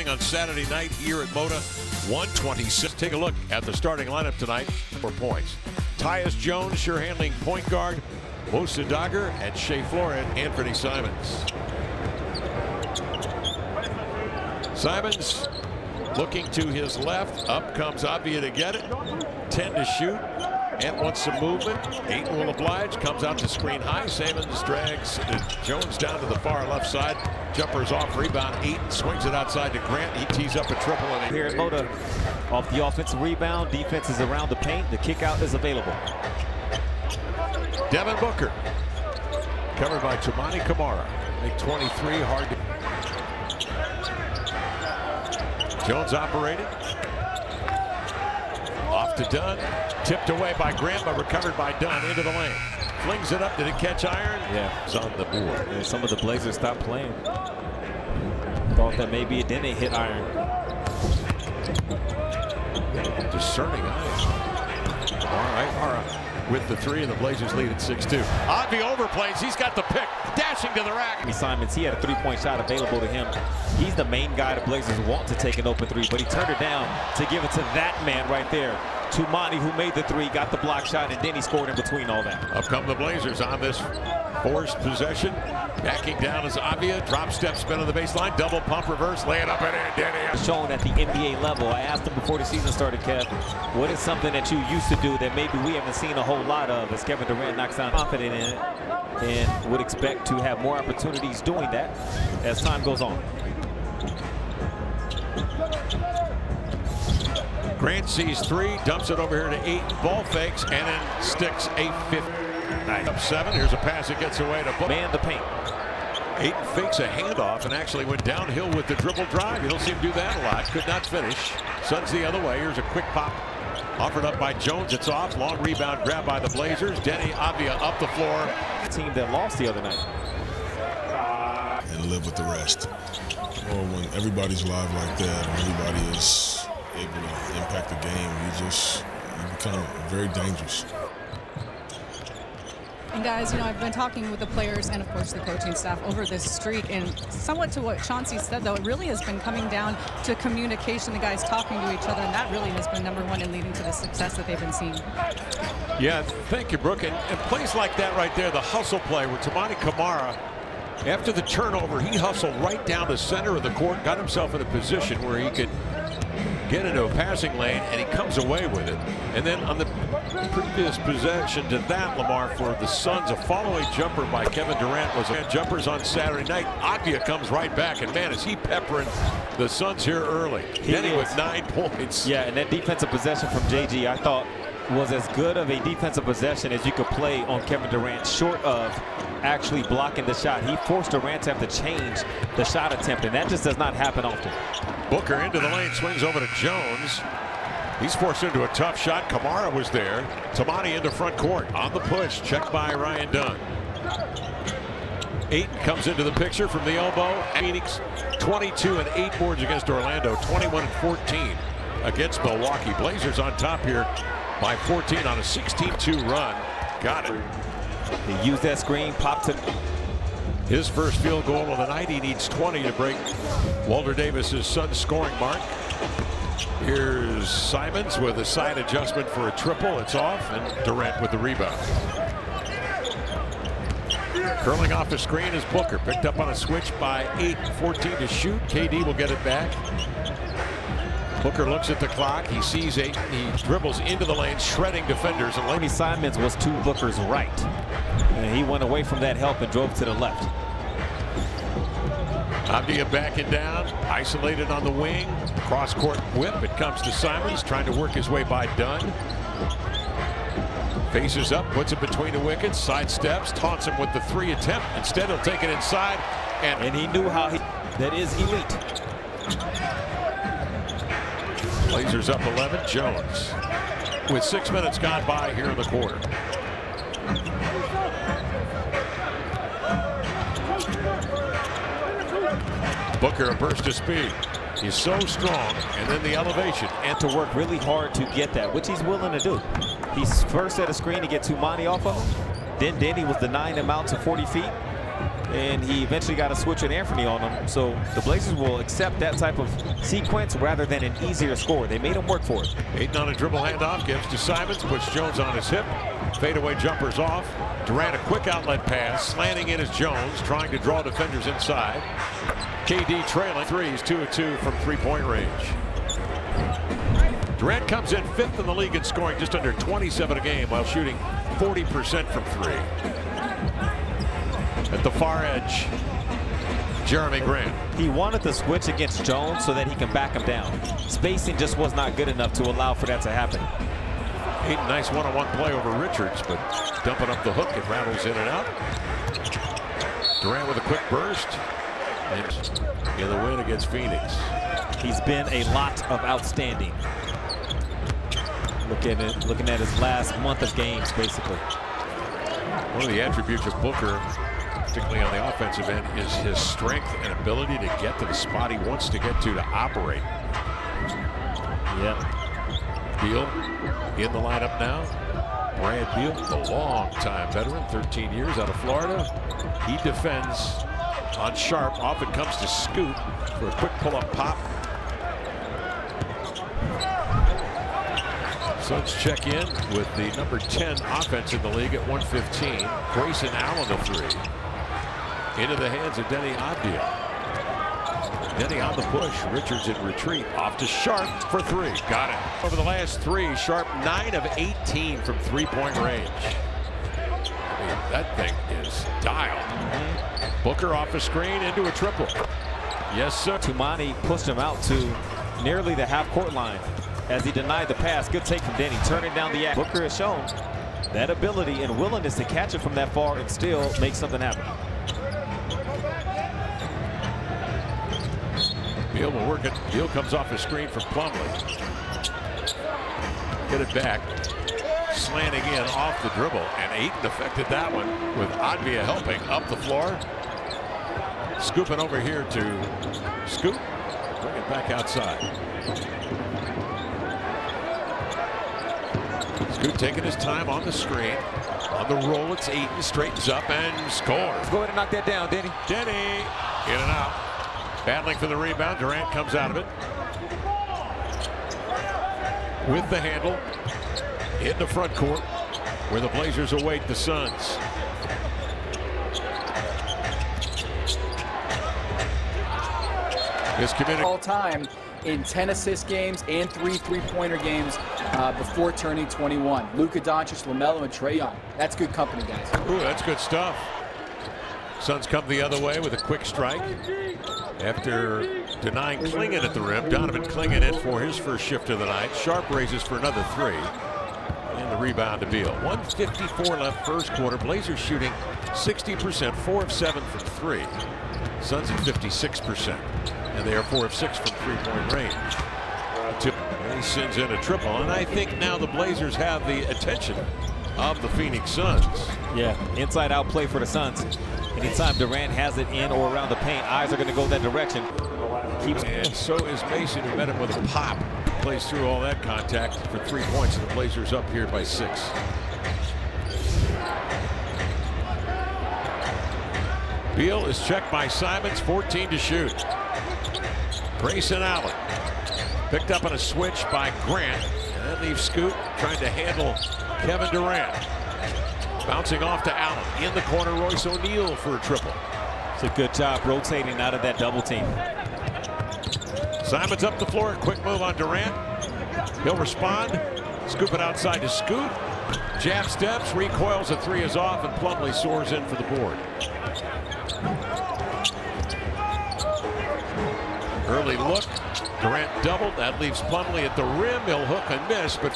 playing on Saturday night here at Moda 126. Take a look at the starting lineup tonight for points. Tyus Jones, sure handling point guard. Musa Dagger and Shea Florid, Anthony Simons. Simons looking to his left. Up comes Avia to get it. 10 to shoot. Ant wants some movement. Ayton will oblige. Comes out to screen high. Simons drags Jones down to the far left side. Jumpers off. Rebound. Ayton swings it outside to Grant. He tees up a triple. And here at Moda, off the offensive rebound. Defense is around the paint. The kick out is available. Devin Booker. Covered by Toumani Camara. Make 23 hard to... Jones operating. Off to Dunn. Tipped away by Grant, but recovered by Dunn into the lane. Flings it up. Did it catch iron? Yeah. It's on the board. And some of the Blazers stopped playing. Thought that maybe it didn't hit iron. Discerning eyes. All right. With the three, and the Blazers lead at 6-2. Avia overplays. He's got the pick. Dashing to the rack. Simons, he had a three-point shot available to him. He's the main guy the Blazers want to take an open three, but he turned it down to give it to that man right there. Toumani, who made the three, got the block shot, and then he scored in between all that. Up come the Blazers on this forced possession. Backing down is Avia. Drop step spin on the baseline. Double pump reverse. Lay it up and in. Denny. Shown at the NBA level. I asked him before the season started, Kev, what is something that you used to do that maybe we haven't seen a whole lot of as Kevin Durant knocks down confident in it and would expect to have more opportunities doing that as time goes on. Grant sees three, dumps it over here to Ayton, ball fakes, and then sticks a 50. Up 7, here's a pass that gets away to Book. Man the paint. Ayton fakes a handoff and actually went downhill with the dribble drive. You don't see him do that a lot. Could not finish. Suns the other way. Here's a quick pop. Offered up by Jones. It's off. Long rebound grab by the Blazers. Denny Avia up the floor. Team that lost the other night. And live with the rest. Or when everybody's live like that, and everybody is able to impact the game, you become very dangerous. And guys, you know, I've been talking with the players and of course the coaching staff over this streak, and somewhat to what Chauncey said, though, it really has been coming down to communication, the guys talking to each other, and that really has been #1 in leading to the success that they've been seeing. Yeah, thank you, Brooke. And plays like that right there, the hustle play where Toumani Camara, after the turnover, he hustled right down the center of the court, got himself in a position where he could get into a passing lane, and he comes away with it. And then on the previous possession to that, Lamar, for the Suns, a follow-away jumper by Kevin Durant was jumpers on Saturday night. Avia comes right back, and man, is he peppering the Suns here early. Denny with 9 points. Yeah, and that defensive possession from JG, I thought, was as good of a defensive possession as you could play on Kevin Durant, short of actually blocking the shot. He forced Durant to have to change the shot attempt, and that just does not happen often. Booker into the lane, swings over to Jones. He's forced into a tough shot. Camara was there. Toumani into front court on the push, checked by Ryan Dunn. Ayton comes into the picture from the elbow. Phoenix 22 and 8 boards against Orlando, 21 and 14 against Milwaukee. Blazers on top here by 14 on a 16-2 run. Got it. He used that screen, popped it. His first field goal of the night. He needs 20 to break Walter Davis's Suns scoring mark. Here's Simons with a side adjustment for a triple. It's off, and Durant with the rebound. Curling off the screen is Booker. Picked up on a switch by 8, 14 to shoot. KD will get it back. Booker looks at the clock. He sees 8. He dribbles into the lane, shredding defenders. And Lenny Simons was to Booker's right, and he went away from that help and drove to the left. Avdia backing down, isolated on the wing. Cross-court whip. It comes to Simons, trying to work his way by Dunn. Faces up, puts it between the wickets, sidesteps, taunts him with the 3 attempt. Instead, he'll take it inside. And he knew how that is elite. Blazers up 11. Jones with 6 minutes gone by here in the quarter. Booker a burst of speed. He's so strong, and then the elevation. And to work really hard to get that, which he's willing to do. He's first at a screen to get Toumani off of him. Then Denny was denying him out to 40 feet. and he eventually got a switch at Anthony on him. So the Blazers will accept that type of sequence rather than an easier score. They made him work for it. Ayton on a dribble handoff, gives to Simons, puts Jones on his hip. Fadeaway jumpers off. Durant a quick outlet pass, slanting in is Jones, trying to draw defenders inside. KD trailing threes, 2 of 2 from three-point range. Durant comes in 5th in the league in scoring, just under 27 a game, while shooting 40% from 3. At the far edge, Jeremy Grant. He wanted to switch against Jones so that he can back him down. Spacing just was not good enough to allow for that to happen. Ayton, nice one-on-one play over Richards, but dumping up the hook, it rattles in and out. Durant with a quick burst, and in the win against Phoenix. He's been a lot of outstanding. Looking at his last month of games, basically. One of the attributes of Booker, particularly on the offensive end, is his strength and ability to get to the spot he wants to get to operate. Yeah. Beal in the lineup now. Brad Beal, the long-time veteran, 13 years out of Florida. He defends on Sharp. Often comes to Scoot for a quick pull-up pop. Suns check in with the number 10 offense in the league at 115. Grayson Allen, the 3. Into the hands of Denny Avdia. Denny on the push. Richards in retreat. Off to Sharp for 3. Got it. Over the last 3, Sharp 9 of 18 from three-point range. I mean, that thing is dialed. Booker off a screen into a triple. Yes, sir. Tumani pushed him out to nearly the half-court line as he denied the pass. Good take from Denny, turning down the act. Booker has shown that ability and willingness to catch it from that far and still make something happen. Beal will work it. Beal comes off a screen from Plumlee. Get it back. Slanting in off the dribble. And Ayton affected that one with Avdia helping up the floor. Scooping over here to Scoop. Bring it back outside. Scoop taking his time on the screen. On the roll, it's Ayton. Straightens up and scores. Go ahead and knock that down, Denny. Denny in and out. Battling for the rebound. Durant comes out of it. With the handle. In the front court where the Blazers await the Suns. This community all time in 10 assist games and 3 three-pointer games before turning 21. Luka Doncic, LaMelo, and Trae Young. That's good company, guys. Ooh, that's good stuff. Suns come the other way with a quick strike. After denying Clingan at the rim, Donovan Clingan in for his first shift of the night. Sharp raises for another 3. And the rebound to Beal. 1:54 left first quarter. Blazers shooting 60%, 4 of 7 from 3. Suns at 56%. And they are 4 of 6 from three-point range. And he sends in a triple. And I think now the Blazers have the attention of the Phoenix Suns. Yeah, inside-out play for the Suns. Anytime Durant has it in or around the paint, eyes are going to go that direction. And so is Mason, who met him with a pop. Plays through all that contact for 3 points, and the Blazers up here by 6. Beal is checked by Simons, 14 to shoot. Grayson Allen picked up on a switch by Grant, and that leaves Scoot trying to handle Kevin Durant. Bouncing off to Allen. In the corner, Royce O'Neal for a triple. It's a good job rotating out of that double team. Simons up the floor. Quick move on Durant. He'll respond. Scoop it outside to Scoot. Jab steps, recoils, a 3 is off, and Plumlee soars in for the board. Early look. Durant doubled. That leaves Plumlee at the rim. He'll hook and miss, but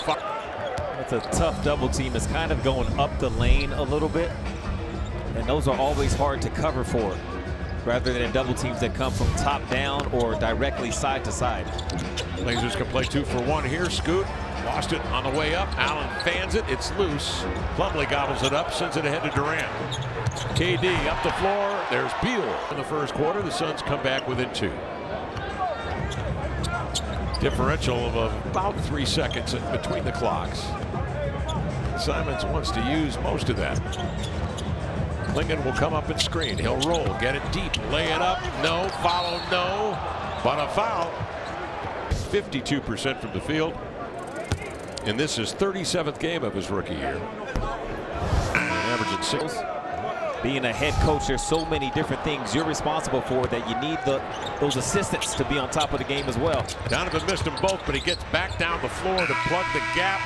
it's a tough double team. It's kind of going up the lane a little bit, and those are always hard to cover for, rather than double teams that come from top down or directly side to side. Blazers can play 2 for 1 here. Scoot lost it on the way up. Allen fans it. It's loose. Plumlee gobbles it up, sends it ahead to Durant. KD up the floor. There's Beal. In the first quarter, the Suns come back within 2. Differential of about 3 seconds in between the clocks. Simons wants to use most of that. Klingon will come up and screen. He'll roll, get it deep, lay it up. No, follow, no. But a foul. 52% from the field. And this is 37th game of his rookie year. Averaging 6. Being a head coach, there's so many different things you're responsible for that you need those assistants to be on top of the game as well. Donovan missed them both, but he gets back down the floor to plug the gap.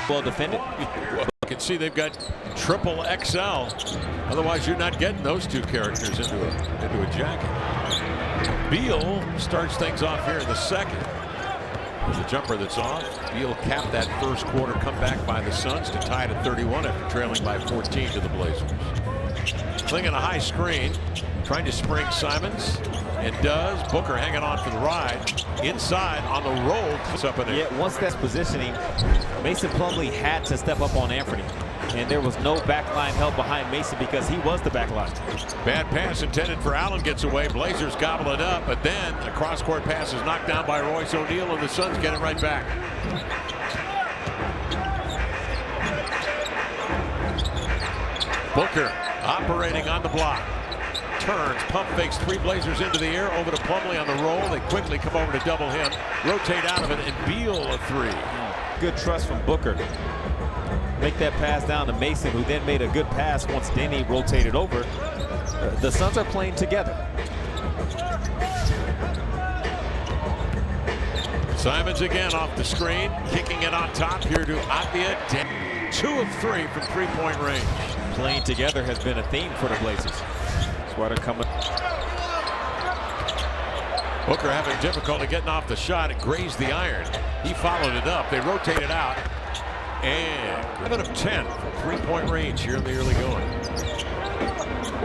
Well defended. You can see they've got triple XL. Otherwise, you're not getting those two characters into a jacket. Beal starts things off here in the second. The jumper that's off. Beal capped that first quarter comeback by the Suns to tie it at 31 after trailing by 14 to the Blazers. Klingon a high screen, trying to spring Simons, and does. Booker hanging on for the ride. Inside on the roll. It's up in there. Yeah, once that's positioning, Mason Plumlee had to step up on Anthony. And there was no backline help behind Mason because he was the backline. Bad pass intended for Allen, gets away. Blazers gobble it up, but then a cross-court pass is knocked down by Royce O'Neal, and the Suns get it right back. Booker operating on the block. Turns, pump fakes 3 Blazers into the air, over to Plumlee on the roll. They quickly come over to double him, rotate out of it, and Beal a 3. Good trust from Booker. Make that pass down to Mason, who then made a good pass once Denny rotated over. The Suns are playing together. Simons again off the screen, kicking it on top here to Avdia. 2 of 3 from 3-point range. Playing together has been a theme for the Blazers. That's why they're coming. Booker having difficulty getting off the shot. It grazed the iron. He followed it up. They rotated out. And 7 of 10 from 3-point range here in the early going.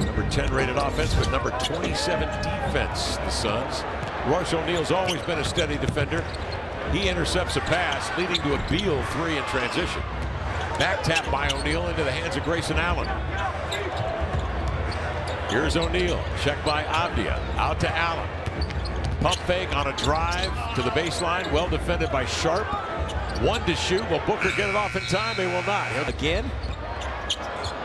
Number 10 rated offense, but number 27 defense, the Suns. Royce O'Neal's always been a steady defender. He intercepts a pass, leading to a Beal 3 in transition. Back tap by O'Neal into the hands of Grayson Allen. Here's O'Neal, checked by Avdia, out to Allen. Pump fake on a drive to the baseline, well defended by Sharp. 1 to shoot. Will Booker get it off in time? They will not. Again,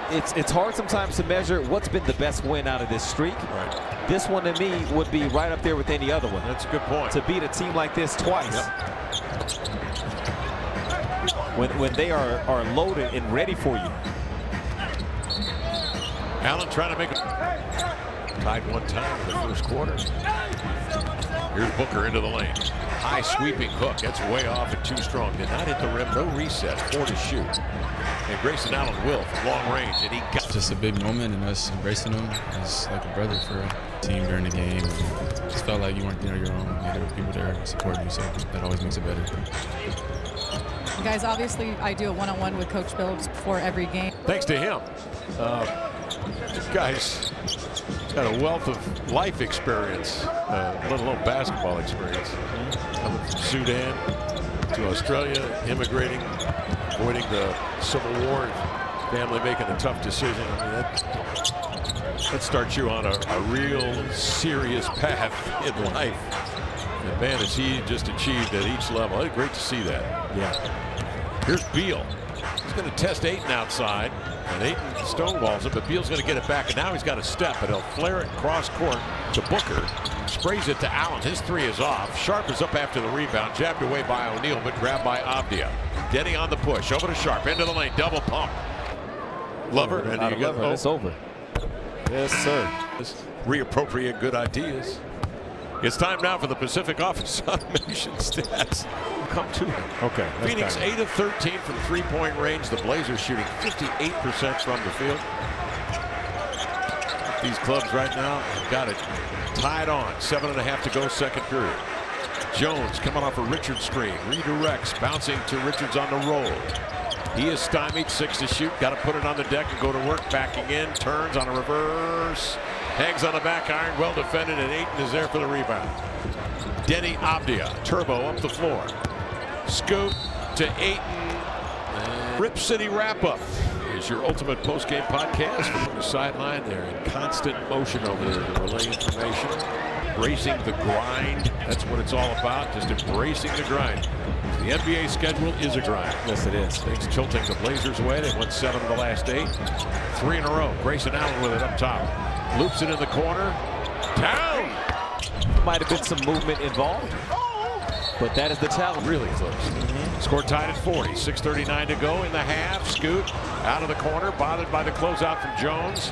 it's hard sometimes to measure what's been the best win out of this streak. Right. This one to me would be right up there with any other one. That's a good point. To beat a team like this twice. Yep. When they are loaded and ready for you. Allen trying to make it. Tied 1 time in the first quarter. Here's Booker into the lane. High sweeping hook. That's way off and too strong. Did not hit the rim. No reset. 4 to shoot. And Grayson Allen will from long range. And he got. Just a big moment, and us embracing him as like a brother for a team during the game. And just felt like you weren't your own. There were people there supporting you, so that always makes it better. Guys, obviously, I do a one-on-one with Coach Billups before every game. Thanks to him. This guy's got a wealth of life experience, let alone basketball experience. Coming from Sudan to Australia, immigrating, avoiding the Civil War, family making a tough decision. I mean, that starts you on a real serious path in life. And man, has he just achieved at each level. It's great to see that. Yeah. Here's Beal. He's going to test Ayton outside. And Ayton stonewalls him, but Beal's going to get it back. And now he's got a step, but he'll flare it cross court to Booker. Sprays it to Allen. His 3 is off. Sharp is up after the rebound. Jabbed away by O'Neal, but grabbed by Avdia. Denny on the push. Over to Sharp. Into the lane. Double pump. Lover. And you got it's over. Yes, sir. Reappropriate good ideas. It's time now for the Pacific Office Automation stats. Come to him. Okay. Phoenix 8 of 13 from 3-point range. The Blazers shooting 58% from the field. These clubs right now have got it tied on. 7.5 to go, second period. Jones coming off a Richards screen. Redirects, bouncing to Richards on the roll. He is stymied, 6 to shoot. Got to put it on the deck and go to work. Backing in, turns on a reverse. Hangs on the back iron, well defended, and Ayton is there for the rebound. Denny Avdia, turbo up the floor. Scoop to Ayton. And Rip City wrap-up is your ultimate post-game podcast from the sideline. They're in constant motion over there to relay information. embracing the grind. That's what it's all about, just embracing the grind. The NBA schedule is a grind. Yes, it is. Things tilting the Blazers' way. They won 7 of the last 8. 3 in a row. Grayson Allen with it up top. Loops it in the corner. Down! Might have been some movement involved, but that is the challenge. Really close. Score tied at 40. 6:39 to go in the half. Scoot out of the corner, bothered by the closeout from Jones.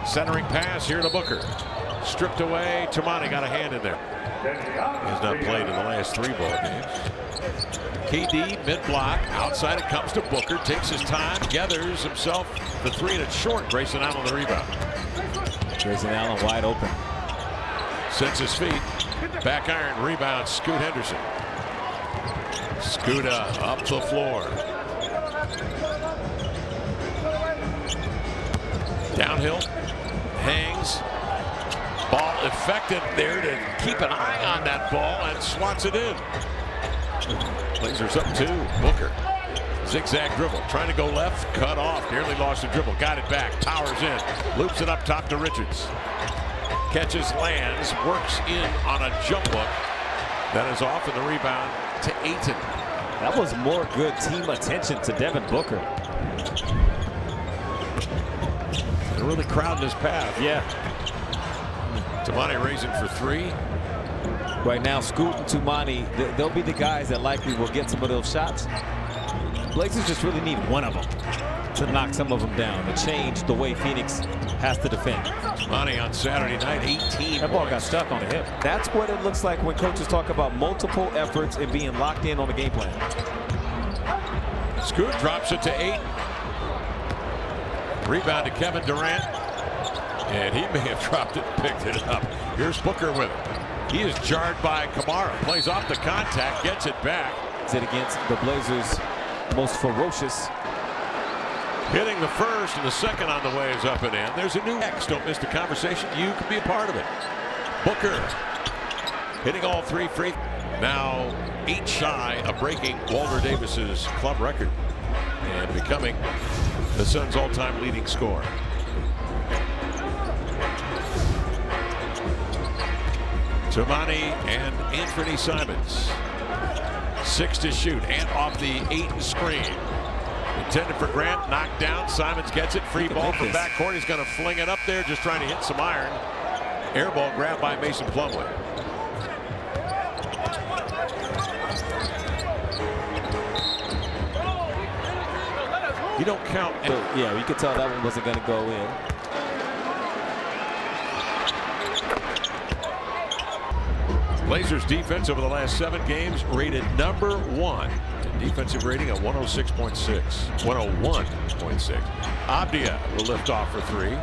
Centering pass here to Booker. Stripped away. Tumani got a hand in there. He has not played in the last 3 ball games. KD mid-block. Outside it comes to Booker. Takes his time. Gathers himself the 3 and it's short. Grayson Allen the rebound. Grayson Allen wide open. Sets his feet. Back iron. Rebound. Scoot Henderson. Scuda up the floor. Downhill. Hangs. Ball effective there to keep an eye on that ball and swats it in. Blazers up 2. Booker. Zigzag dribble. Trying to go left. Cut off. Nearly lost the dribble. Got it back. Powers in. Loops it up top to Richards. Catches, lands, works in on a jump hook. That is off, and the rebound to Ayton. That was more good team attention to Devin Booker. They're really crowding his path. Yeah. Tumani raising for 3. Right now, Scoot and Tumani, they'll be the guys that likely will get some of those shots. Blazers just really need one of them to knock some of them down, to change the way Phoenix has to defend. Tumani on Saturday night, 18 That ball points. got stuck on the hip. That's what it looks like when coaches talk about multiple efforts and being locked in on the game plan. Scoot drops it to 8. Rebound to Kevin Durant. And he may have dropped it and picked it up. Here's Booker with it. He is jarred by Kamara. Plays off the contact, gets it back. Is it against the Blazers' most ferocious? Hitting the first and the second on the way is up and in. There's a new X. Don't miss the conversation. You can be a part of it. Booker hitting all 3 free. Now 8 shy of breaking Walter Davis's club record and becoming the Suns' all-time leading scorer. Tumani and Anthony Simons. 6 to shoot and off the Ayton screen. Intended for Grant, knocked down. Simons gets it. Free ball from backcourt. He's going to fling it up there, just trying to hit some iron. Air ball grabbed by Mason Plumlee. You don't count. Yeah, you could tell that one wasn't going to go in. Blazers defense over the last 7 games rated number 1 in defensive rating at 106.6, 101.6. Abdia will lift off for 3.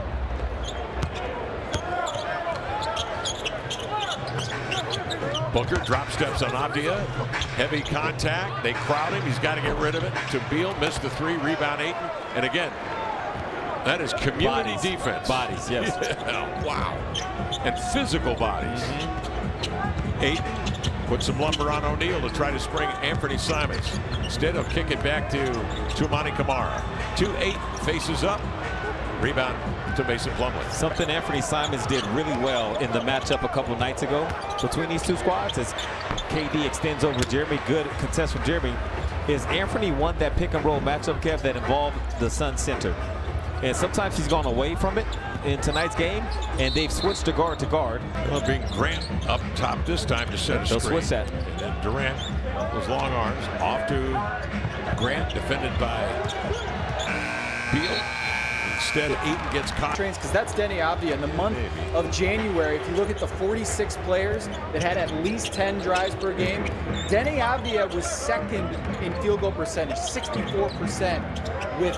Booker drop steps on Abdia. Heavy contact. They crowd him. He's got to get rid of it. To Beal, missed the 3. Rebound Ayton. And again, that is community defense. Bodies, yes. Yeah, wow. And physical bodies. Ayton put some lumber on O'Neal to try to spring Anthony Simons. Instead, he'll kick it back to Tumani Kamara. 2-8 faces up. Rebound to Mason Plumlee. Something Anthony Simons did really well in the matchup a couple nights ago between these 2 squads as KD extends over Jeremy. Good contest from Jeremy. Is Anthony won that pick and roll matchup, Kev, that involved the Sun center. And sometimes he's gone away from it in tonight's game, and they've switched to guard. Well, being Grant up top this time to set a They'll screen. switch that. And then Durant, those long arms, off to Grant, defended by Beal. Instead, Ayton gets caught. Because that's Denny Avdia. In the month of January, if you look at the 46 players that had at least 10 drives per game, Denny Avdia was 2nd in field goal percentage, 64% with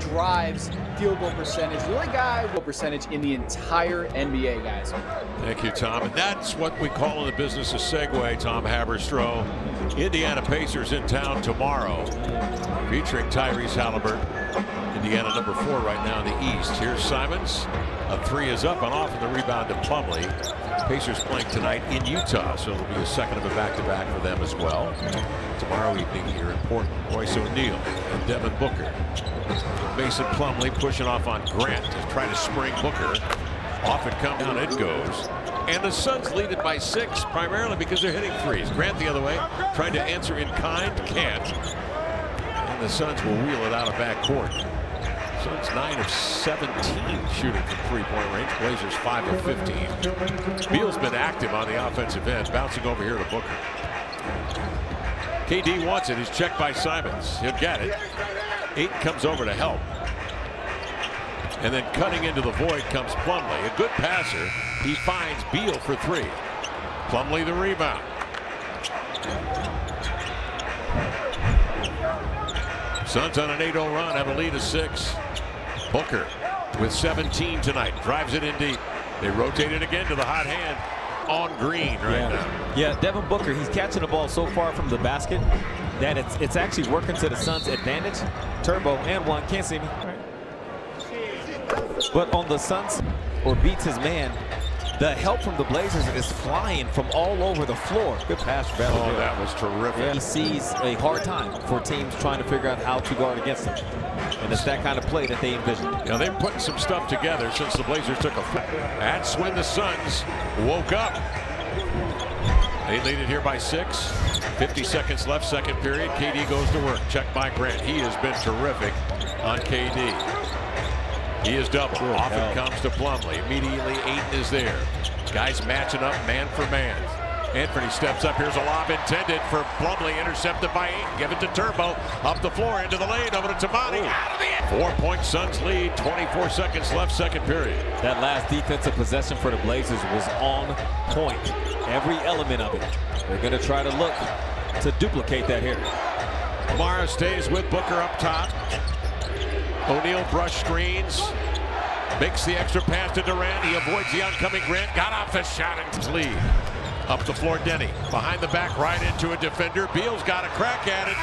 drives, field goal percentage. The only guy with percentage in the entire NBA, guys. Thank you, Tom. And that's what we call in the business a segue, Tom Haberstroh. Indiana Pacers in town tomorrow, featuring Tyrese Halliburton. Indiana number 4 right now in the East. Here's Simons. A 3 is up and off, and the rebound to Plumlee. Pacers playing tonight in Utah, so it'll be a second of a back-to-back for them as well. Tomorrow evening here in Portland, Royce O'Neal and Devin Booker. Mason Plumlee pushing off on Grant to try to spring Booker. Off it comes down, it goes. And the Suns lead it by 6, primarily because they're hitting threes. Grant the other way, trying to answer in kind, can't. And the Suns will wheel it out of backcourt. Suns 9 of 17 shooting from three-point range. Blazers 5 of 15. Beal's been active on the offensive end, bouncing over here to Booker. KD wants it. He's checked by Simons. He'll get it. Ayton comes over to help. And then cutting into the void comes Plumlee. A good passer. He finds Beal for 3. Plumlee the rebound. Suns on an 8-0 run, have a lead of 6. Booker with 17 tonight. Drives it in deep. They rotate it again to the hot hand on Green now. Yeah, Devin Booker, he's catching the ball so far from the basket that it's actually working to the Suns' advantage. Turbo and one, can't see me. But on the Suns, or beats his man, the help from the Blazers is flying from all over the floor. Good pass for Bradley. Oh, that was terrific. Yeah, he sees a hard time for teams trying to figure out how to guard against him. And it's that kind of play that they envision. Now they're putting some stuff together since the Blazers took a flip. That's when the Suns woke up. They lead it here by 6. 50 seconds left, second period. KD goes to work. Checked by Grant. He has been terrific on KD. He is double. Off it comes to Plumlee. Immediately, Ayton is there. Guys matching up man for man. Anthony steps up. Here's a lob intended for Plumlee. Intercepted by Ayton. Give it to Turbo. Up the floor, into the lane. Over to Tamani. Out of the end. 4-point Suns lead. 24 seconds left, second period. That last defensive possession for the Blazers was on point. Every element of it. They're going to try to look to duplicate that here. Mara stays with Booker up top. O'Neal brush screens. Makes the extra pass to Durant. He avoids the oncoming Grant. Got off his shot and lead. Up the floor, Denny. Behind the back, right into a defender. Beal's got a crack at it.